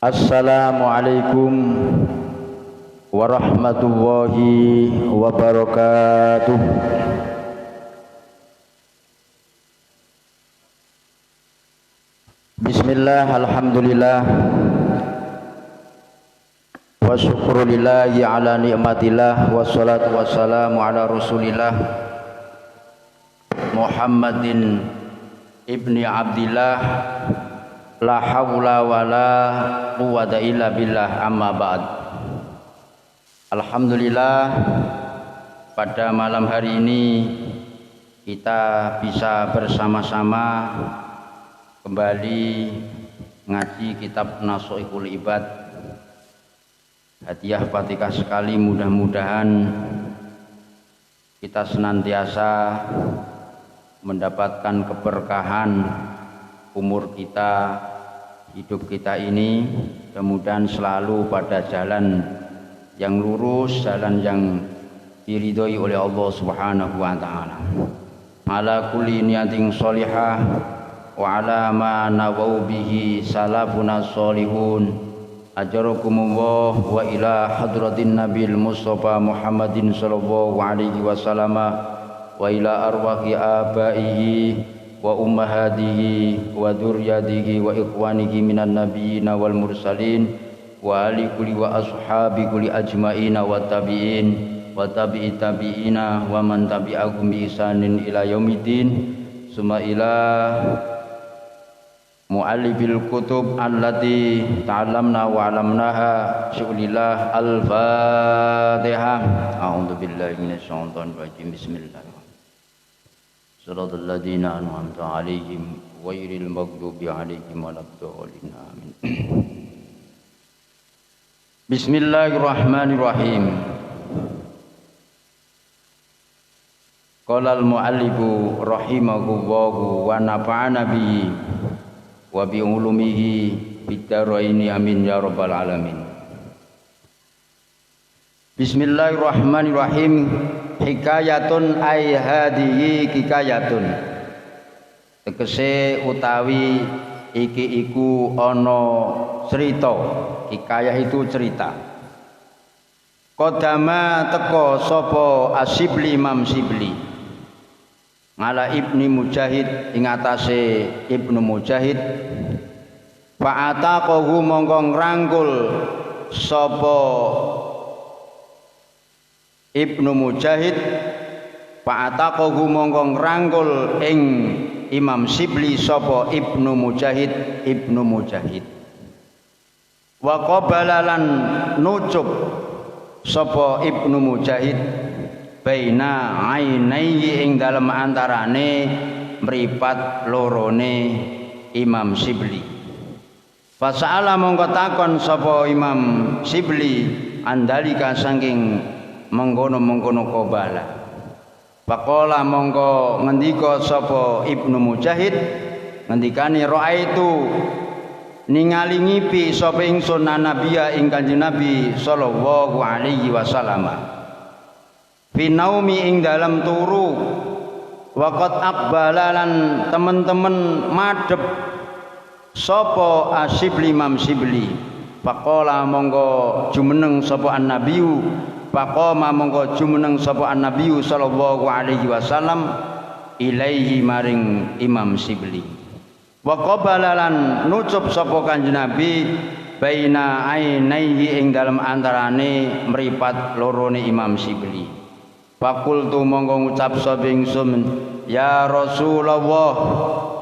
Assalamualaikum warahmatullahi wabarakatuh. Bismillah, alhamdulillah, wa syukurulillahi ala ni'matillah, wassalatu wassalamu ala rasulillah Muhammadin ibni Abdillah, la hawla wa la quwwata illa billah, amma ba'd. Alhamdulillah, pada malam hari ini kita bisa bersama-sama kembali ngaji kitab Nashaikhul Ibad. Hadiah Fatihah sekali, mudah-mudahan kita senantiasa mendapatkan keberkahan umur kita, hidup kita ini, kemudian selalu pada jalan yang lurus, jalan yang diridhoi oleh Allah Subhanahu wa taala. Ala kulli niyatin sholihah wa ala ma nawau bihi salafuna sholihun. Ajarakumullah wa ila hadratin nabil mustafa Muhammadin sallallahu alaihi wasallam wa ila arwahi abaihi wa ummahatihi wa dzurriyyatihi wa ikhwanihi minan nabiyyin wal mursalin wa ali kulli wa ashabi kulli ajmaina wa tabi'in wa tabi'i tabi'ina wa man tabi'ahum bi ihsanin ila yaumiddin. Summa ila mu'allifil kutub allati ta'allamna wa 'allamnaha syu'lillah. Al-Fatihah. A'udzu billahi minasyaitonir rajim. Bismillahirrahmanirrahim. Shiratal ladzina an'amta 'alaihim ghairil maghdubi 'alaihim waladdallin. Amin. Bismillahirrahmanirrahim. Qala al-mu'allifu rahimahullahu wa nafa'ana bihi wa bi ulumihi fid dharaini amin ya rabbal alamin. Bismillahirrahmanirrahim. Hikayatun ay hadihi hikayatun, tegese utawi iki iku ana cerita. Hikayah itu cerita. Qadama teko sapa Asibli, Imam Sibli, ngala Ibni Mujahid ing atase Ibnu Mujahid. Fa'ataqahu mongko ngrangkul sapa Ibnu Mujahid. Fa'ataqahu mongko ngrangkul ing Imam Sibli sapa Ibnu Mujahid. Ibnu Mujahid wa qabalalan nucub sapa Ibnu Mujahid baina ainaihi ing dalem antarane mripat lorone Imam Sibli. Fasa'ala mongko takon sapa Imam Sibli andalika saking mengkono-mengkono qabala. Faqala mongko ngendika sapa Ibnu Mujahid, ngendikane raaitu ningali ngipi sapa ingsun nabiya ing Kanjeng Nabi sallallahu alaihi wasallam fi naumi ing dalam turu. Waqat aqbalalan teman-teman madhep sapa Asibli, Imam Sibli. Faqala monggo jumeneng sapa an-nabiyu, faqama monggo jumeneng sapa an-nabiyu sallallahu alaihi wasallam ilaihi maring Imam Sibli. Wa qabalalan nucub sapa Kanjeng Nabi baina ainaihi ing dalem antarane mripat lorone Imam Sibli. Fakultu monggo ngucap sapa ingsun, ya Rasulullah,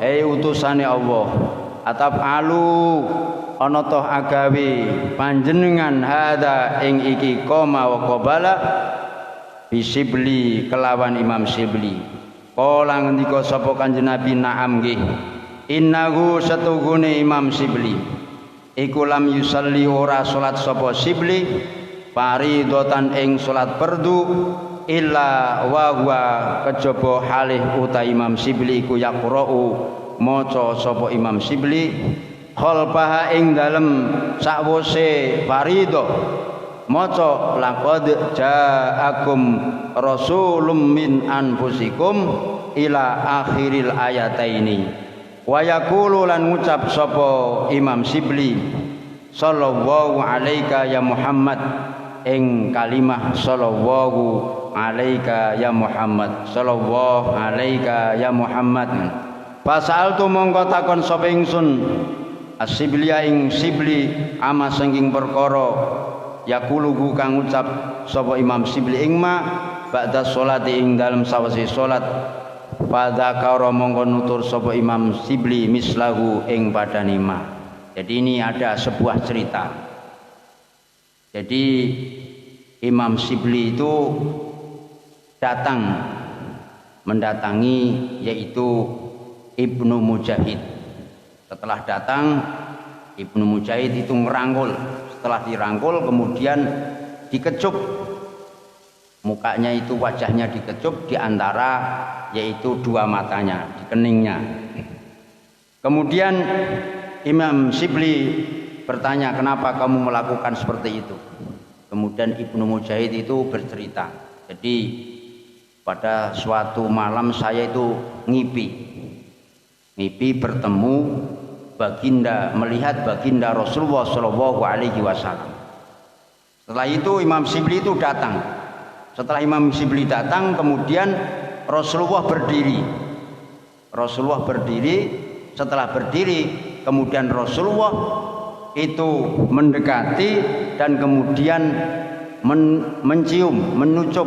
hei utusane Allah, atafalu ana toh agawe panjenengan hada ing iki koma wa qabala bisibli kelawan Imam Sibli. Kala ngendika sapa Kanjeng Nabi, na'am nggih. Innahu satugune Imam Sibli iku lam yusalli ora salat sapa Sibli faridatan ing salat fardu illa wa huwa kejaba halih uta Imam Sibli iku yaqra'u maca sapa Imam Sibli khalfaha ing dalem sakwise faridah maca laqad ja'akum rasulun min anfusikum ila akhiril ayataini wa yaqulu lan ngucap sapa Imam Sibli sallallahu alaika ya Muhammad ing kalimah sallallahu alaika ya Muhammad sallallahu alaika ya Muhammad. Fasaltu mongko takon sapa ingsun As-Sibli ing Sibli ama sengking perkara yaquluhu kang ngucap sapa Imam Sibli ing ma ba'da sholati ing dalem sawise salat. Fadzakara mongko nutur sapa Imam Sibli mislahu ing padane ma. Jadi ini ada sebuah cerita. Jadi Imam Sibli itu mendatangi yaitu Ibnu Mujahid. Setelah datang Ibnu Mujahid itu merangkul. Setelah dirangkul kemudian dikecup. Mukanya itu wajahnya dikecup di antara yaitu dua matanya, di keningnya. Kemudian Imam Sibli bertanya, kenapa kamu melakukan seperti itu? Kemudian Ibnu Mujahid itu bercerita, jadi pada suatu malam saya itu ngipi bertemu baginda, melihat baginda Rasulullah Shallallahu Alaihi Wasallam. Setelah itu Imam Sibli itu datang. Setelah Imam Sibli datang, kemudian Rasulullah berdiri. Setelah berdiri, kemudian Rasulullah itu mendekati dan kemudian mencium, menucup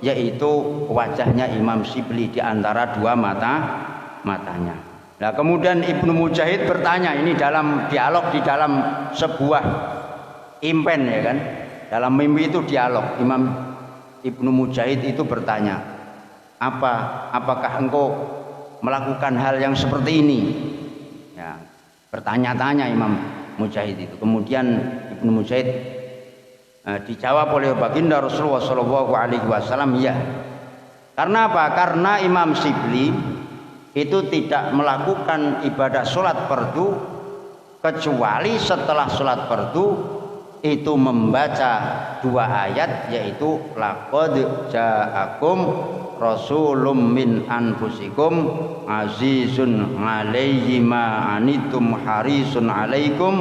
yaitu wajahnya Imam Sibli di antara dua matanya. Nah, kemudian Ibnu Mujahid bertanya, ini dalam dialog di dalam sebuah impen ya kan. Dalam mimpi itu dialog. Imam Ibnu Mujahid itu bertanya, apakah engkau melakukan hal yang seperti ini? Ya, bertanya-tanya Imam Mujahid itu. Kemudian Ibnu Mujahid dijawab oleh baginda Rasulullah Shallallahu Alaihi Wasallam, ya. Karena apa? Karena Imam Sibli itu tidak melakukan ibadah sholat fardu kecuali setelah sholat fardu itu membaca dua ayat, yaitu laqad ja'akum rasulun min anfusikum azizun 'alaihi ma anitum harisun 'alaikum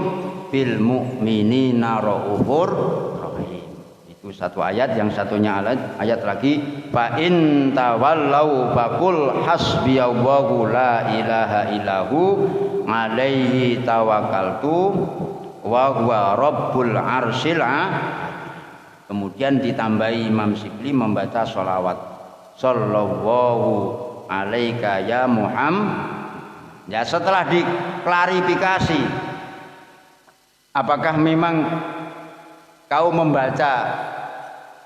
bil mu'minina raufur rahim. Itu satu ayat. Yang satunya ayat lagi, fa in tawallau faqul hasbiyallahu la ilaha illahu 'alaihi tawakkaltu wa huwa rabbul arsyil. Kemudian ditambahi Imam Sibli membaca sholawat sallallahu alaika ya Muhammad. Ya, setelah diklarifikasi apakah memang kau membaca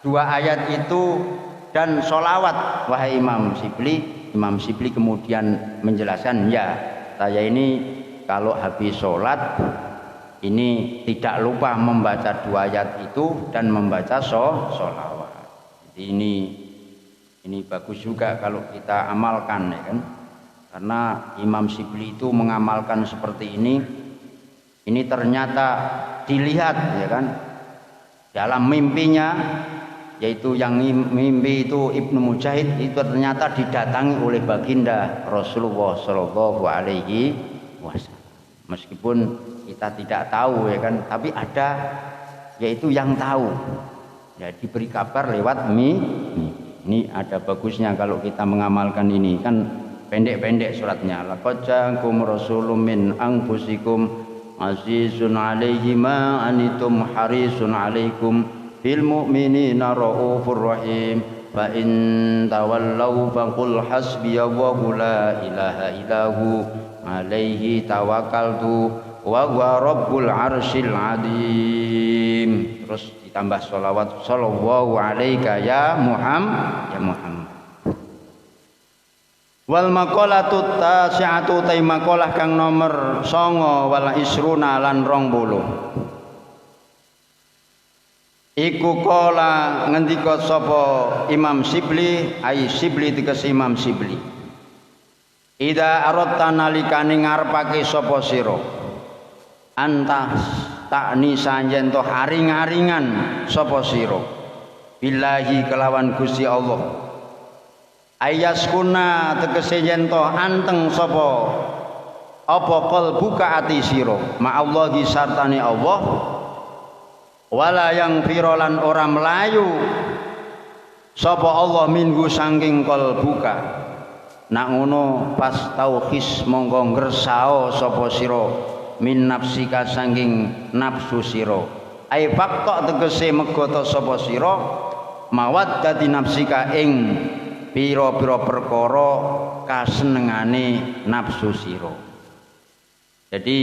dua ayat itu dan sholawat wahai Imam Sibli kemudian menjelaskan, ya, saya ini kalau habis sholat ini tidak lupa membaca dua ayat itu dan membaca sholawat. Jadi ini bagus juga kalau kita amalkan ya kan. Karena Imam Sibli itu mengamalkan seperti ini. Ini ternyata dilihat ya kan dalam mimpinya, yaitu yang mimpi itu Ibnu Mujahid itu ternyata didatangi oleh baginda Rasulullah Shallallahu Alaihi Wasallam. Meskipun kita tidak tahu ya kan, tapi ada yaitu yang tahu. Ya, diberi kabar lewat ini ada bagusnya kalau kita mengamalkan ini kan pendek-pendek suratnya. Laqad ja'akum rasulun min anfusikum azizun 'alaihi ma anittum harisun 'alaikum bil mu'minina raufur rahim. Fa in tawallaw faqul hasbiyallahu la ilaha illahu 'alaihi tawakkaltu wa huwa rabbul arsyil 'azim. Terus ditambah sholawat sallallahu alaika ya Muhammad. Wal maqalatu tasi'atu ta maqalah kang nomor 9 wal isruna lan 20. Iku kala ngendika sapa Imam Sibli, ai Sibli tegese Imam Sibli. Ida aratta nalikane ngarepake sapa sira antas takni sanjen to haring-haringan sapa sira billahi kelawan Gusti Allah. Ayaskuna tegese yen to anteng sapa apa qalbuka ati sira ma'allahi sartane Allah. Wala yang firolan ora melayu sapa Allah minggu sangking qalbuka. Nak ngono pas tauhis monggo ngresao sapa sira min nafsika sangking nafsu sira. Ai fakta tegese megata sapa sira mawaddati nafsika ing pira-pira perkara kasenengane nafsu sira. Jadi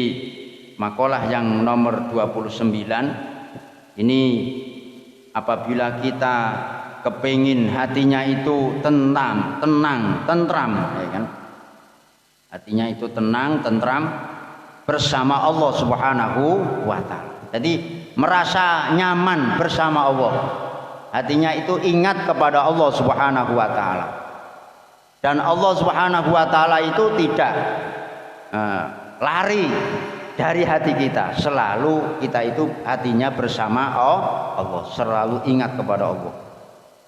makalah yang nomor 29 ini apabila kita kepingin hatinya itu tenang, tentram, ya kan? Hatinya itu tenang, tentram bersama Allah Subhanahu wa taala. Jadi merasa nyaman bersama Allah. Hatinya itu ingat kepada Allah Subhanahu wa taala. Dan Allah Subhanahu wa taala itu tidak lari dari hati kita, selalu kita itu hatinya bersama Allah, selalu ingat kepada Allah.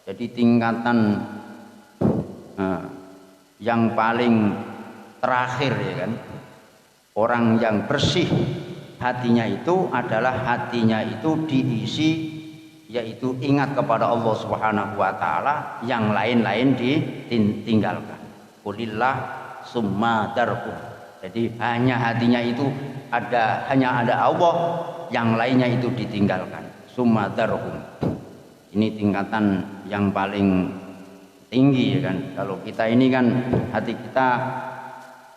Jadi tingkatan yang paling terakhir ya kan, orang yang bersih hatinya itu adalah hatinya itu diisi yaitu ingat kepada Allah Subhanahu wa taala, yang lain-lain ditinggalkan. Qulillah summa darku. Jadi hanya hatinya itu hanya ada Allah, yang lainnya itu ditinggalkan. Summa darhum. Ini tingkatan yang paling tinggi ya kan. Kalau kita ini kan hati kita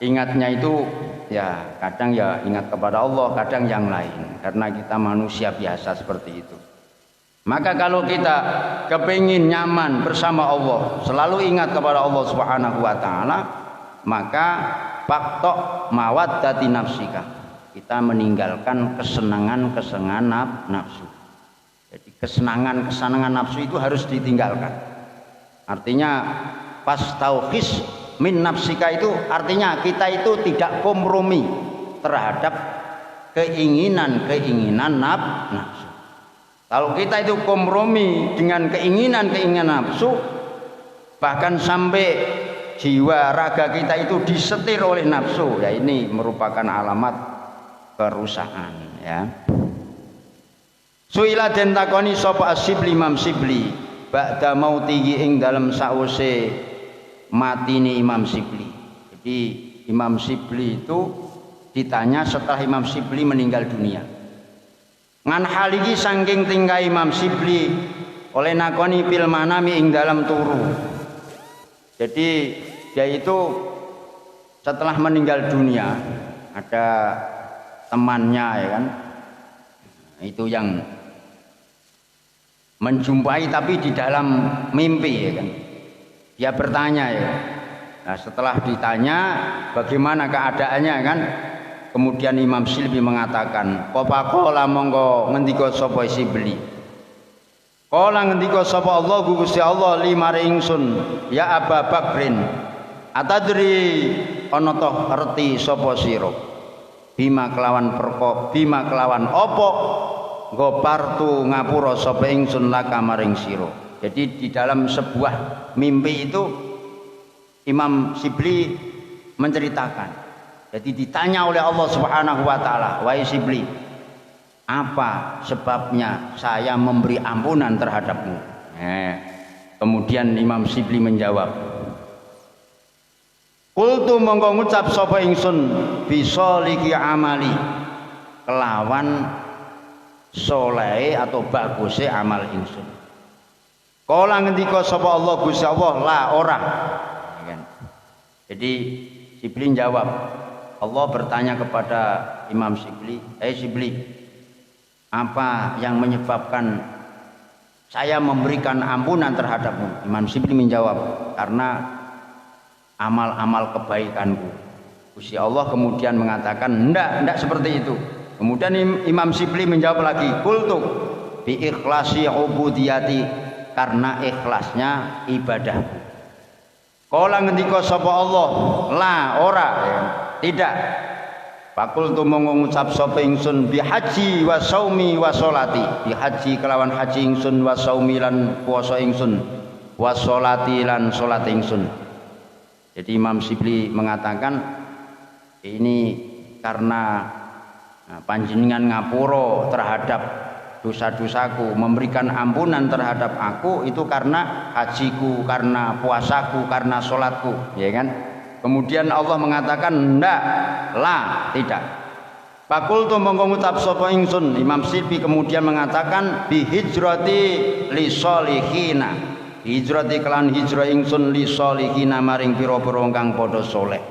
ingatnya itu ya kadang ya ingat kepada Allah, kadang yang lain, karena kita manusia biasa seperti itu. Maka kalau kita kepingin nyaman bersama Allah, selalu ingat kepada Allah Subhanahu wa taala, maka faktok mawaddati nafsika, kita meninggalkan kesenangan nafsu. Jadi kesenangan nafsu itu harus ditinggalkan. Artinya pas tauhis min nafsika itu artinya kita itu tidak kompromi terhadap keinginan nafsu. Kalau kita itu kompromi dengan keinginan nafsu, bahkan sampai jiwa raga kita itu disetir oleh nafsu, ya ini merupakan alamat kerusakan ya. Suila den takoni sapa Asy-Syibli Imam Syibli ba'da mautihi ing dalem sause matine Imam Syibli. Jadi Imam Syibli itu ditanya setelah Imam Syibli meninggal dunia. Ngan haliki saking tingkah Imam Syibli oleh nakoni fil manami ing dalam turu. Jadi dia itu setelah meninggal dunia ada temannya ya kan, itu yang menjumpai tapi di dalam mimpi ya kan. Dia bertanya ya. Nah setelah ditanya bagaimana keadaannya kan, kemudian Imam Syibli mengatakan, "Qala monggo ngendika sapa Syibli. Qala ngendika sapa Allah Gusti Allah li maring ingsun, ya Abu Bakrin, atadri ana to ngerti sapa sira? Bima kelawan apa gopartu ngapura sapa ingsun laka maring sira." Jadi di dalam sebuah mimpi itu Imam Syibli menceritakan. Jadi ditanya oleh Allah Subhanahu wa taala, "Wahai Syibli, apa sebabnya saya memberi ampunan terhadapmu?" Kemudian Imam Syibli menjawab, "Qultu mongko ngucap sapa ingsun bisoliki amali, kelawan soleh atau bagusnya amal ingsun. Kala ngendika sapa Allah Gusti Allah la ora. Jadi Sibli jawab, Allah bertanya kepada Imam Sibli, Sibli, apa yang menyebabkan saya memberikan ampunan terhadapmu? Imam Sibli menjawab, karena amal-amal kebaikanku. Gusti Allah kemudian mengatakan, enggak seperti itu. Kemudian Imam Sibli menjawab lagi, qultu bi ikhlasi ubudiyati, karena ikhlasnya ibadahku. Kala ngendika sapa Allah, la ora, tidak. Fakultu monggo ngucap sapa ingsun bi haji wa saumi wa sholati, bi haji kelawan haji ingsun wa saumi lan puasa ingsun wa sholati lan salat ingsun. Jadi Imam Sibli mengatakan ini karena panjenengan ngapura terhadap dosa-dosaku, memberikan ampunan terhadap aku itu karena hajiku, karena puasaku, karena sholatku, ya kan? Kemudian Allah mengatakan ndak, la, tidak. Fakultu mongko ngucap sapa ingsun, Imam Sibli kemudian mengatakan bi hijrati li sholihina, hijrati kelan hijrah ingsun li sholihina maring pira-pira kang padha saleh.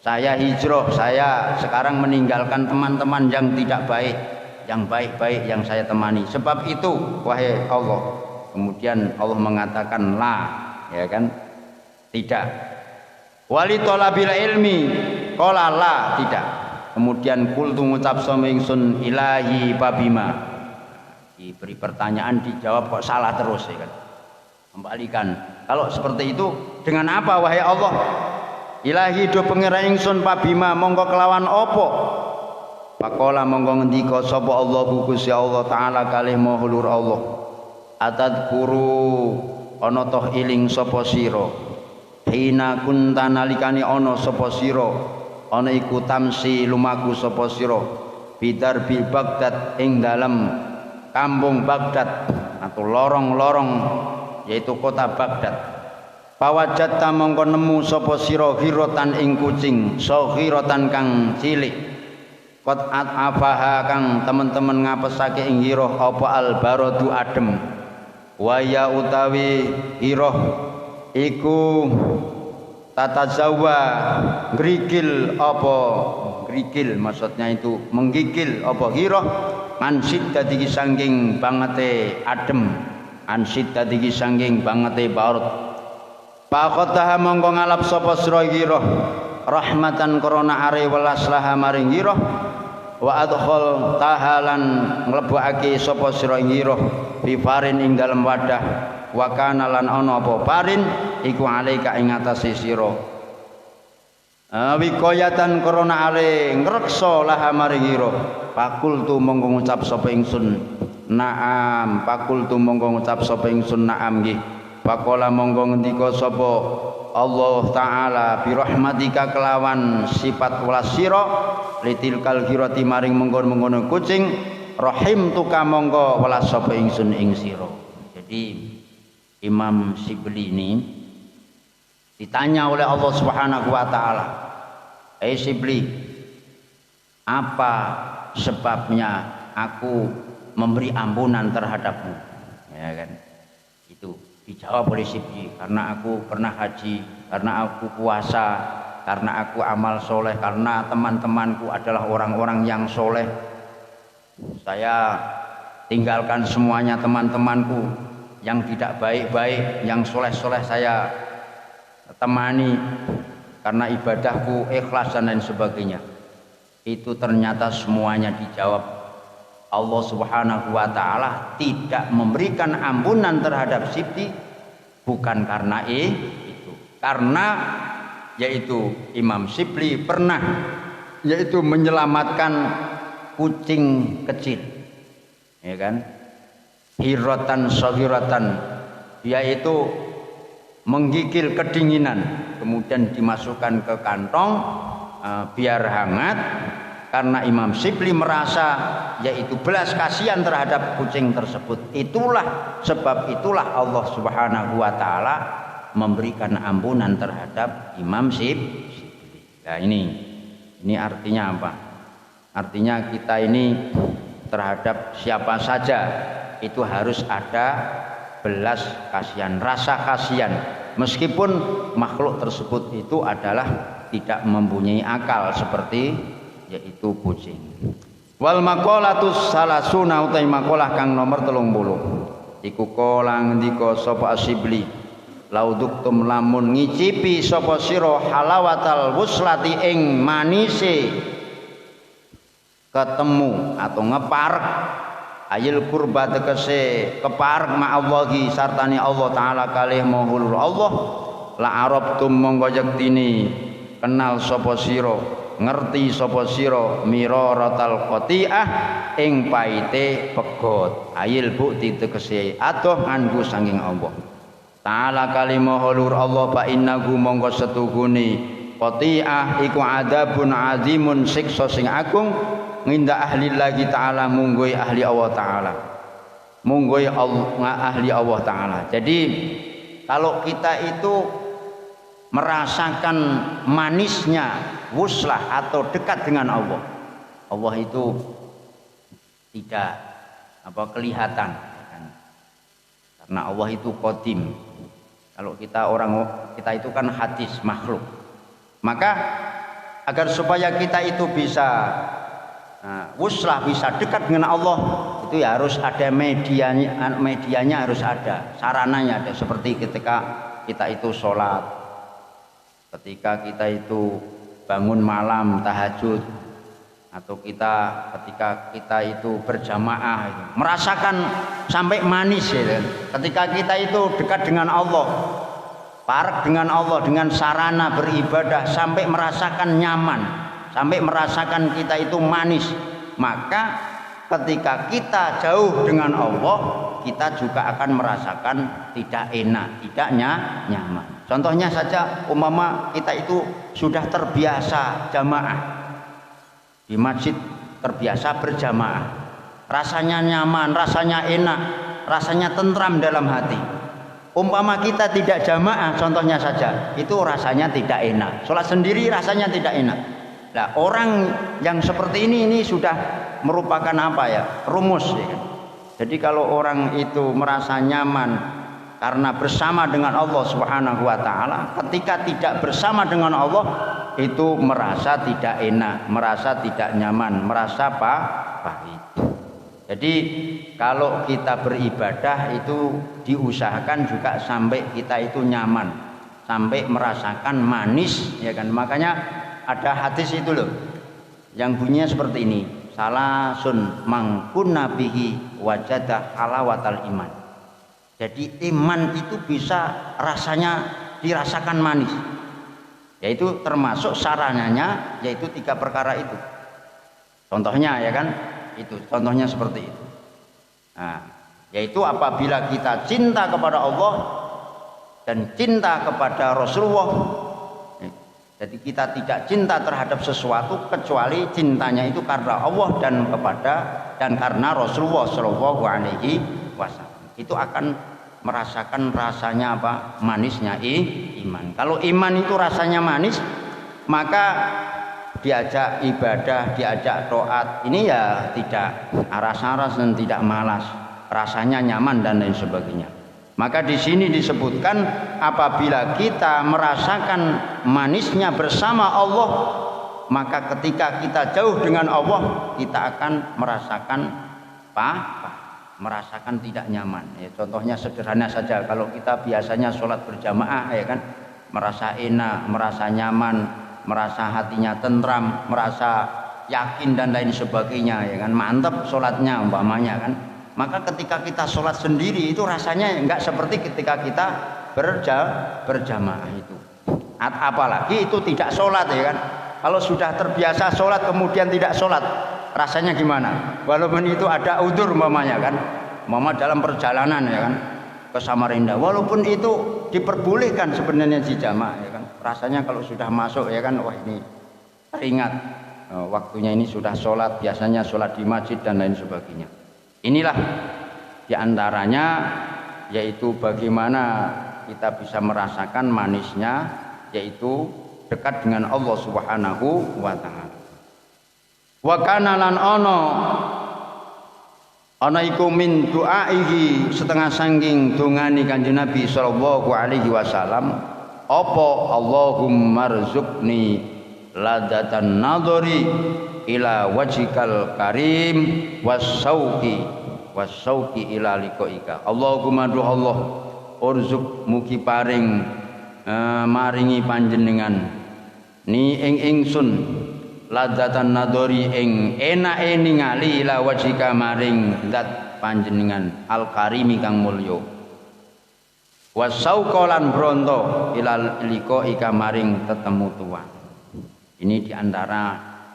Saya hijrah, saya sekarang meninggalkan teman-teman yang tidak baik, yang baik-baik yang saya temani. Sebab itu wahai Allah. Kemudian Allah mengatakan la, ya kan? Tidak. Wali talabil ilmi, qala la, tidak. Kemudian qultu ngucap sama ingsun ilahi babima. Diberi pertanyaan dijawab kok salah terus, ya kan? Kembalikan. Kalau seperti itu dengan apa wahai Allah? Ilahi do pengira ingsun pabima mongko kelawan opo. Pakola mongko ngendika sapa Allah Gusti Allah taala kalih maha luhur Allah. Atadkuru ana toh iling sapa sira. Hina kunta nalikane ana sapa sira. Ana iku tamsi lumaku sapa sira. Bidar bil Baghdad ing dalem kampung Baghdad atau lorong-lorong yaitu kota Baghdad. Pawajatta mongko nemu sapa sira hiratan ing kucing, saghiratan kang cilik. Qad afaha kang temen-temen ngapesake ing hiroh apa albaradu adem. Waya utawi hiroh iku tatazawa ngrikil apa ngrikil maksudnya itu menggigil apa hiroh ansid dadi sangking bangete adem, ansid dadi sangking bangete baut. Pakotaha mongko ngalap sapa sira giroh rahmatan korona are welas laha maring giroh wa adkhal tahalan mlebokake sapa sira giroh bi farin ing dalem wadah wa kana lan ana apa farin iku alaika ing atase sira wikoyatan korona are ngreksa laha maring giroh pakultu mongko ngucap sapa ingsun naam pakultu mongko ngucap sapa ingsun naam nggih. Pakola monggo ngendika sapa Allah taala bi rahmatika kelawan sifat welas sira litilkal girati maring mengkon-mengkon kucing rahim tuka monggo welas sapa ingsun ing sira. Jadi Imam Sibli ini ditanya oleh Allah Subhanahu wa taala, Sibli, apa sebabnya aku memberi ampunan terhadapmu? Ya kan? Itu dijawab oleh Sibli, karena aku pernah haji, karena aku puasa, karena aku amal soleh, karena teman-temanku adalah orang-orang yang soleh. Saya tinggalkan semuanya teman-temanku yang tidak baik-baik, yang soleh-soleh saya temani karena ibadahku ikhlas dan lain sebagainya. Itu ternyata semuanya dijawab. Allah Subhanahu wa taala tidak memberikan ampunan terhadap Sibli bukan karena itu, karena yaitu Imam Sibli pernah yaitu menyelamatkan kucing kecil, ya kan, hiratan saghiratan, yaitu menggigil kedinginan kemudian dimasukkan ke kantong biar hangat. Karena Imam Sibli merasa yaitu belas kasihan terhadap kucing tersebut. Itulah sebab itulah Allah Subhanahu wa taala memberikan ampunan terhadap Imam Sibli. Nah ini artinya apa? Artinya kita ini terhadap siapa saja itu harus ada belas kasihan, rasa kasihan, meskipun makhluk tersebut itu adalah tidak mempunyai akal seperti yaitu kucing. Wal maqalatus salasuna utai maqalah kang nomor 30 iku kala ngendika sapa Asibli lauduktum lamun ngicipi sapa sira halawatal wuslati ing manise ketemu atau ngeparek ayil kurba tegese keparek ma'allahi sartani Allah taala kalih mahulur Allah la arabtum monggo yektine kenal sapa sira ngerti sapa sira miraratal qati'ah ing paite pegot ayil bukti tegese adoh nganggo sanging Allah taala kalih mahulur Allah fa innahu monggo setuhune qati'ah iku adabun azimun siksa sing agung nginda ahli lagi ta'ala munggoi ahli Allah ta'ala munggoi ahli Allah ta'ala. Jadi kalau kita itu merasakan manisnya wuslah atau dekat dengan Allah, Allah itu tidak kelihatan karena Allah itu qadim. Kalau kita itu kan hadis makhluk, maka agar supaya kita itu bisa wuslah bisa dekat dengan Allah itu ya harus ada medianya harus ada, sarananya ada. Seperti ketika kita itu sholat, ketika kita itu bangun malam tahajud, atau ketika kita itu berjamaah itu merasakan sampai manis ya. Ketika kita itu dekat dengan Allah, parek dengan Allah dengan sarana beribadah sampai merasakan nyaman, sampai merasakan kita itu manis, maka ketika kita jauh dengan Allah kita juga akan merasakan tidak enak, tidak nyaman. Contohnya saja umpama kita itu sudah terbiasa jamaah di masjid, terbiasa berjamaah, rasanya nyaman, rasanya enak, rasanya tentram dalam hati. Umpama kita tidak jamaah contohnya saja, itu rasanya tidak enak, sholat sendiri rasanya tidak enak. Nah, orang yang seperti ini sudah merupakan rumus ya. Jadi kalau orang itu merasa nyaman karena bersama dengan Allah Subhanahu wa taala, ketika tidak bersama dengan Allah itu merasa tidak enak, merasa tidak nyaman, merasa pahit. Jadi kalau kita beribadah itu diusahakan juga sampai kita itu nyaman, sampai merasakan manis ya kan. Makanya ada hadis itu loh yang bunyinya seperti ini, salasun mangkunna bihi wajada halawatal iman. Jadi iman itu bisa rasanya dirasakan manis, yaitu termasuk sarananya yaitu 3 perkara itu. Contohnya ya kan, itu contohnya seperti itu. Nah, yaitu apabila kita cinta kepada Allah dan cinta kepada Rasulullah. Jadi kita tidak cinta terhadap sesuatu kecuali cintanya itu karena Allah dan karena Rasulullah Shallallahu Alaihi Wasallam. Itu akan merasakan rasanya manisnya iman. Kalau iman itu rasanya manis, maka diajak ibadah, diajak taat, ini ya tidak aras-aras dan tidak malas, rasanya nyaman dan lain sebagainya. Maka di sini disebutkan apabila kita merasakan manisnya bersama Allah, maka ketika kita jauh dengan Allah kita akan merasakan tidak nyaman. Ya, contohnya sederhana saja, kalau kita biasanya sholat berjamaah ya kan, merasa enak, merasa nyaman, merasa hatinya tentram, merasa yakin dan lain sebagainya ya kan, mantap sholatnya umpamanya kan. Maka ketika kita sholat sendiri itu rasanya enggak seperti ketika kita berjamaah itu. Apalagi itu tidak sholat ya kan. Kalau sudah terbiasa sholat kemudian tidak sholat, rasanya gimana? Walaupun itu ada udzur umpamanya kan, umpama dalam perjalanan ya kan ke Samarinda, walaupun itu diperbolehkan sebenarnya di jamaah ya kan, rasanya kalau sudah masuk ya kan, wah ini teringat waktunya ini sudah sholat, biasanya sholat di masjid dan lain sebagainya. Inilah diantaranya, yaitu bagaimana kita bisa merasakan manisnya, yaitu dekat dengan Allah Subhanahu wa ta'ala. Wa kana lan ana iku min du'aihi setengah sangking dongane Kanjeng Nabi sallallahu alaihi wasallam apa Allahumma rzuqni ladatan nadhari ila wajhikal karim wasauqi ila liqaika. Allahumma du Allah urzuq mugi paring maringi panjenengan ni ing ingsun ladzatan nadori ing enake ningali ila wajhika maring zat panjenengan al karimi kang mulya wasauqalan bronto ila liqaika maring tetemu tuan. Ini diantara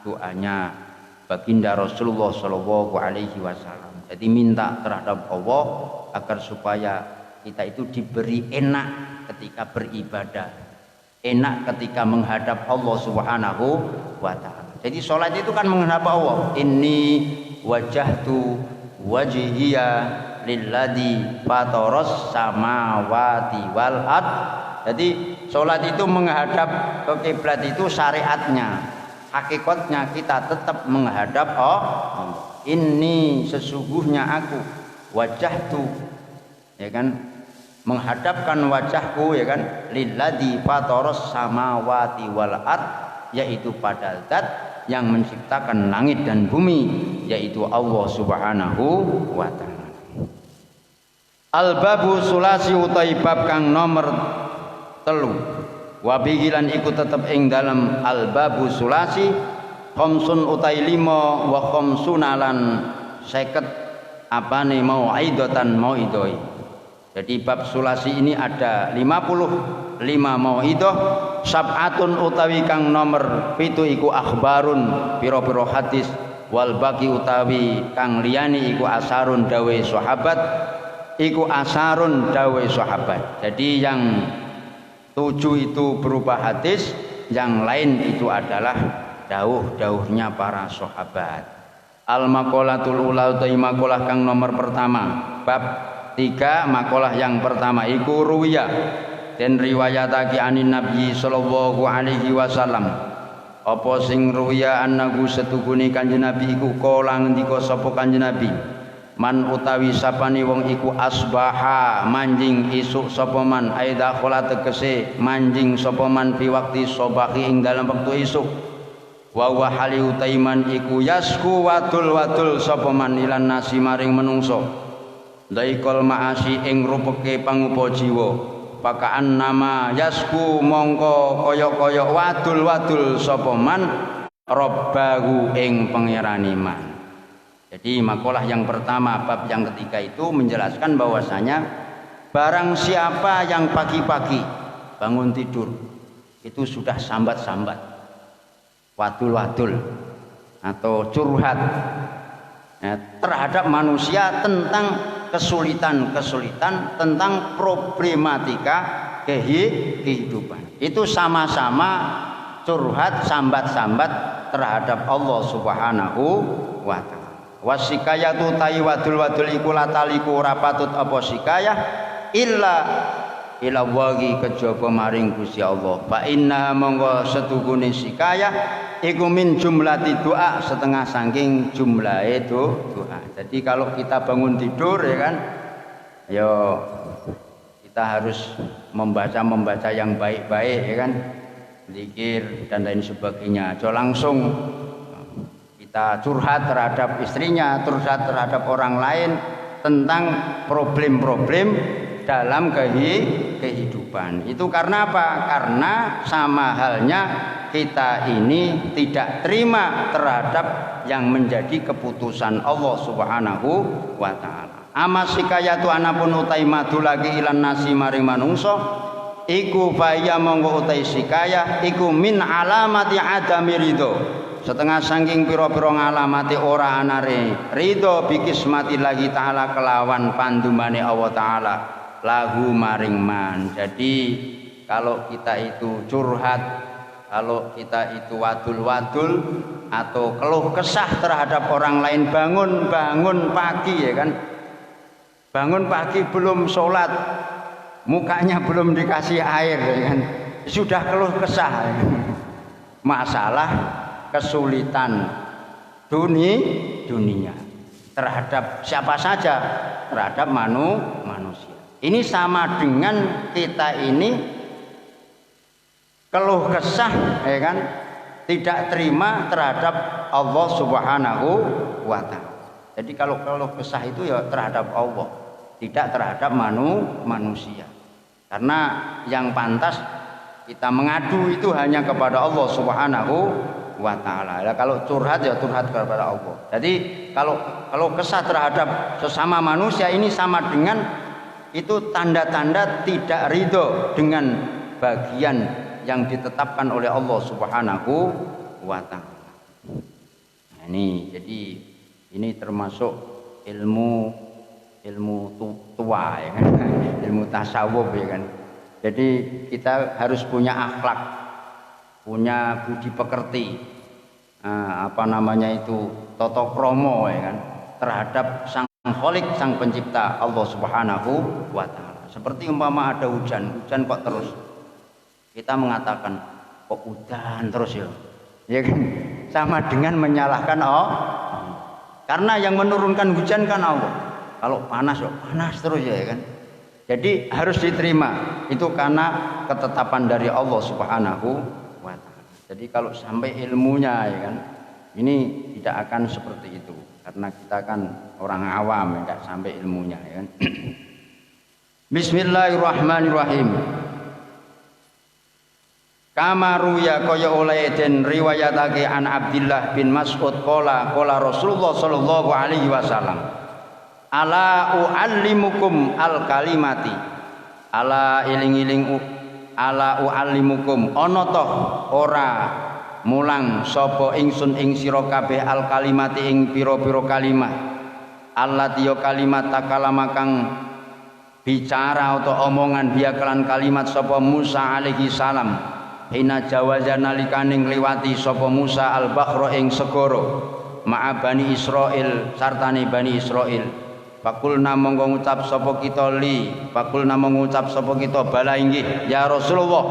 doanya baginda Rasulullah sallallahu alaihi wasallam. Jadi minta terhadap Allah agar supaya kita itu diberi enak ketika beribadah, enak ketika menghadap Allah Subhanahu wa taala. Jadi sholat itu kan menghadap Allah. Inni wajahtu wajhiya lilladzi fataras samawati wal ard. Jadi sholat itu menghadap ke kiblat itu syariatnya. Hakikatnya kita tetap menghadap Allah. Ini sesungguhnya aku wajahtu, ya kan, menghadapkan wajahku, ya kan, lilladzi fataras samawati wal ard, yaitu pada zat yang menciptakan langit dan bumi, yaitu Allah Subhanahu wa taala. Al-babu sulasi utai bab kang nomor 3. Wa bihilan iku tetep ing dalam al-babu sulasi khamsun utai 5 wa khamsunalan 50 apane mau'idatan mau'idoi. Jadi bab sulasi ini ada 55 mau'idah, sab'atun utawi kang nomor 7 iku akhbarun pira-pira hadis, wal baqi utawi kang liyane iku asarun dawe sahabat, iku asarun dawe sahabat. Jadi yang 7 itu berupa hadis, yang lain itu adalah dawuh-dawuhnya para sahabat. Al maqalatul ula utawi maqalah kang nomor pertama, bab 3 maqalah yang pertama iku ruwiya dan riwayatake anin Nabi sallallahu alaihi wasallam. Apa sing ruwiya annahu setuhune Kanjeng Nabi iku kala ngendika sapa Kanjeng Nabi, man utawi sapane wong iku asbaha manjing isuk sapa man aida khola tegese manjing sapa man fi waqti sobahi ing dalam wektu isuk, wa wa hali utaiman iku yasku wadul sapa man ilan nasi maring menungso, daikol maasi ing rupeke pangupa jiwa, pakaan nama yasku mongko kaya-kaya wadul sapa man robbahu ing pangerane man. Jadi makalah yang pertama bab yang ketiga itu menjelaskan bahwasanya barang siapa yang pagi-pagi bangun tidur itu sudah sambat-sambat, wadul atau curhat ya, terhadap manusia tentang kesulitan, tentang problematika kehidupan, itu sama-sama curhat sambat-sambat terhadap Allah Subhanahu wa taala. Wasikayatu ta'i wadul iku lataliku rapatut apa sikayah illa wagi kejaba maring Gusti Allah. Fa inna monggo setuhune sikayah iku min jumlati doa, setengah saking jumlahe doa. Jadi kalau kita bangun tidur ya kan, ya kita harus membaca yang baik-baik ya kan, zikir dan lain sebagainya. Jangan langsung kita curhat terhadap istrinya, curhat terhadap orang lain tentang problem-problem dalam kehidupan. Itu karena apa? Karena sama halnya kita ini tidak terima terhadap yang menjadi keputusan Allah Subhanahu wa taala. Amasikayatu anapun utai madu lagi ilan nasi maring manungso iku faya monggo utai sikayah iku min alamati adami ridho, setengah saking pira-pira ngalamati ora anare ridho bikismati lagi ta'ala kelawan pandumane Allah ta'ala lahu maring man. Jadi kalau kita itu curhat, kalau kita itu wadul atau keluh kesah terhadap orang lain, bangun pagi ya kan, bangun pagi belum sholat, mukanya belum dikasih air ya kan, sudah keluh kesah ya. Masalah kesulitan dunia terhadap siapa saja, terhadap manusia. Ini sama dengan kita ini keluh kesah, ya kan, tidak terima terhadap Allah Subhanahu wa Ta'ala. Jadi kalau keluh kesah itu ya terhadap Allah, tidak terhadap manusia. Karena yang pantas kita mengadu itu hanya kepada Allah Subhanahu wa Ta'ala. Ya, kalau curhat ya curhat kepada Allah. Jadi kalau kesah terhadap sesama manusia ini sama dengan itu tanda-tanda tidak ridho dengan bagian yang ditetapkan oleh Allah Subhanahu wa Ta'ala. Nah, jadi ini termasuk ilmu tua, ya kan? Ilmu tasawuf, ya kan. Jadi kita harus punya akhlak, punya budi pekerti, toto kromo, ya kan, terhadap sang Khalik, sang pencipta Allah Subhanahu wa Ta'ala. Seperti umpama ada hujan kok terus, kita mengatakan kok hujan terus ya kan, sama dengan menyalahkan karena yang menurunkan hujan kan Allah. Kalau panas panas terus, ya kan. Jadi harus diterima itu karena ketetapan dari Allah Subhanahu wa Ta'ala. Jadi kalau sampai ilmunya, ya kan, ini tidak akan seperti itu karena kita kan orang awam, tidak sampai ilmunya, ya kan. Bismillahirrahmanirrahim. Kamaru ya kaya oleh den riwayatake an Abdullah bin Mas'ud qala Rasulullah sallallahu alaihi wasallam, ala uallimukum al kalimati, ala iling-iling, ala uallimukum, ana toh ora mulang sapa ingsun ing sira kabeh al kalimati ing pira-pira kalimat, allati ya kalimat takalama kang bicara atau omongan dia kelan kalimat sapa Musa alaihi salam hina jawaza nalikane ngliwati sapa Musa al-bahra ing segara ma'a bani Israil sartane bani Israil. Fakulna monggo ngucap sapa kita bala inggih ya Rasulullah.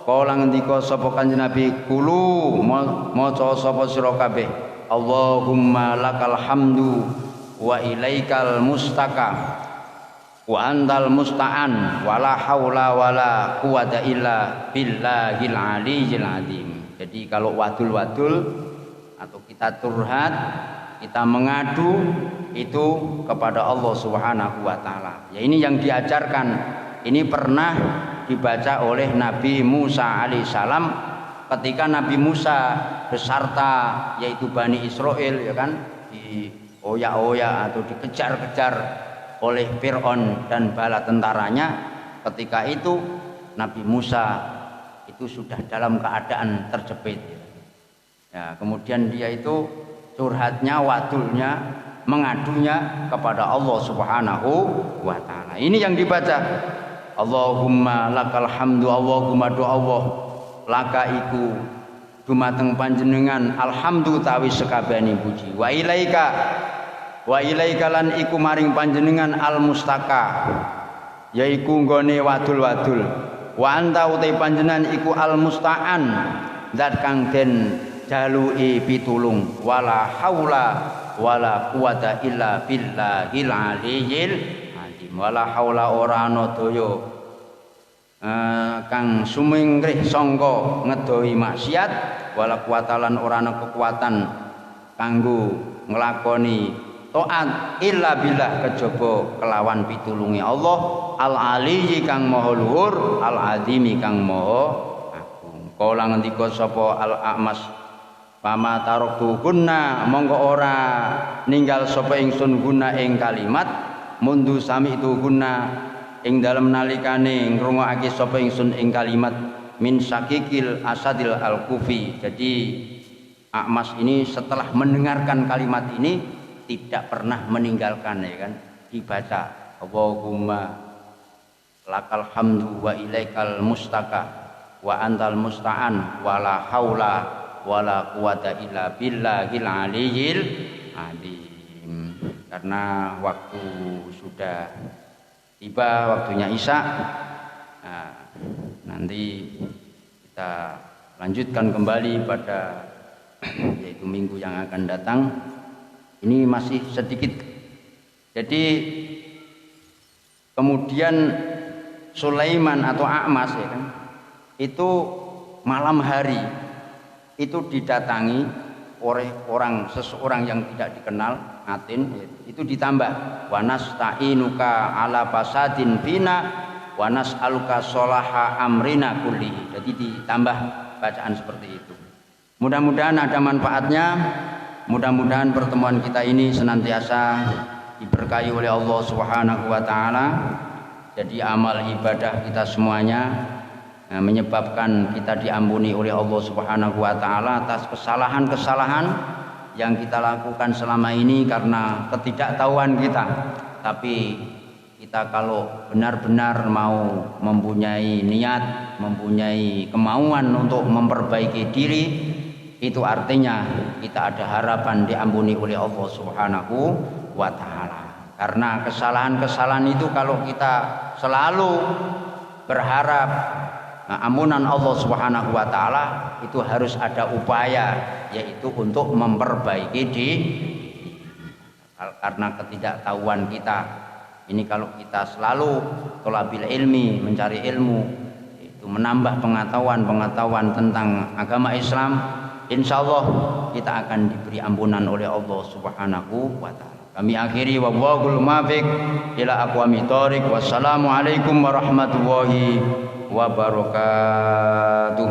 Kala ngendika sapa Kanjeng Nabi, kulu maca sapa sira kabeh Allahumma lakal hamdu wa ilaikal mustaka wa antal musta'an wala haula wala quwata illa billahil aliyyil azim. Jadi kalau wadul-wadul atau kita curhat, kita mengadu itu kepada Allah Subhanahu wa Ta'ala. Ya, ini yang diajarkan. Ini pernah dibaca oleh Nabi Musa alaihissalam ketika Nabi Musa beserta yaitu Bani Israel, ya kan, di oya-oya atau dikejar-kejar oleh Fir'aun dan bala tentaranya. Ketika itu Nabi Musa itu sudah dalam keadaan terjepit, ya, kemudian dia itu curhatnya, wadulnya, mengadunya kepada Allah Subhanahu wa Ta'ala. Ini yang dibaca, Allahumma lakal hamdu, Allahumma do Allah laka iku dumateng panjenengan alhamdu tawi sekabehane puji, wa ilaika lan iku maring panjenengan al mustaka yaiku nggone wadul-wadul, wa anta utai panjenengan iku al musta'an zat kang den jaluki pitulung, wala haula wala quwata illa billahil aliyyil azim. Wala haula ora ana daya kang sumingkrih sangka ngedohi maksiat, wala quwata lan ora ana kekuatan kanggo nglakoni taat illa billah kejaba kelawan pitulunge Allah al aliyyi kang maha luhur, al azimi kang maha agung. Kala ngendika sapa al A'mas, pama taraktu gunna monggo ora ninggal sapa ingsun guna ing kalimat mundu sami itu guna ing dalem nalikane ngrungokake sapa ingsun ing kalimat min syakikil asadil al kufi. Jadi A'mas ini setelah mendengarkan kalimat ini tidak pernah meninggalkan, ya kan, dibaca Allahumma lakal hamdu wa ilaikal mustaka wa antal musta'an wala haula wala quwata illa billahil aliyyil azim. Karena waktu sudah tiba, waktunya Isya, nanti kita lanjutkan kembali pada yaitu yaitu minggu yang akan datang. Ini masih sedikit. Jadi kemudian Sulaiman atau A'mas ya kan, itu malam hari itu didatangi oleh seseorang yang tidak dikenal, Atin, itu ditambah wanas ta'inuka ala fasadin fina wanas aluka solaha amrina kulli. Jadi ditambah bacaan seperti itu. Mudah-mudahan ada manfaatnya. Mudah-mudahan pertemuan kita ini senantiasa diberkahi oleh Allah Subhanahu wa taala. Jadi amal ibadah kita semuanya menyebabkan kita diampuni oleh Allah Subhanahu wa taala atas kesalahan-kesalahan yang kita lakukan selama ini karena ketidaktahuan kita. Tapi kita kalau benar-benar mau mempunyai niat, mempunyai kemauan untuk memperbaiki diri, itu artinya kita ada harapan diampuni oleh Allah Subhanahu wa taala. Karena kesalahan-kesalahan itu kalau kita selalu berharap ampunan Allah Subhanahu wa taala, itu harus ada upaya, yaitu untuk memperbaiki diri. Karena ketidaktahuan kita. Ini kalau kita selalu thalabil ilmi, mencari ilmu, itu menambah pengetahuan tentang agama Islam, insyaallah kita akan diberi ampunan oleh Allah Subhanahu wa taala. Kami akhiri wallahul muwaffiq ila aqwamit thoriq. Wassalamualaikum warahmatullahi wabarakatuh.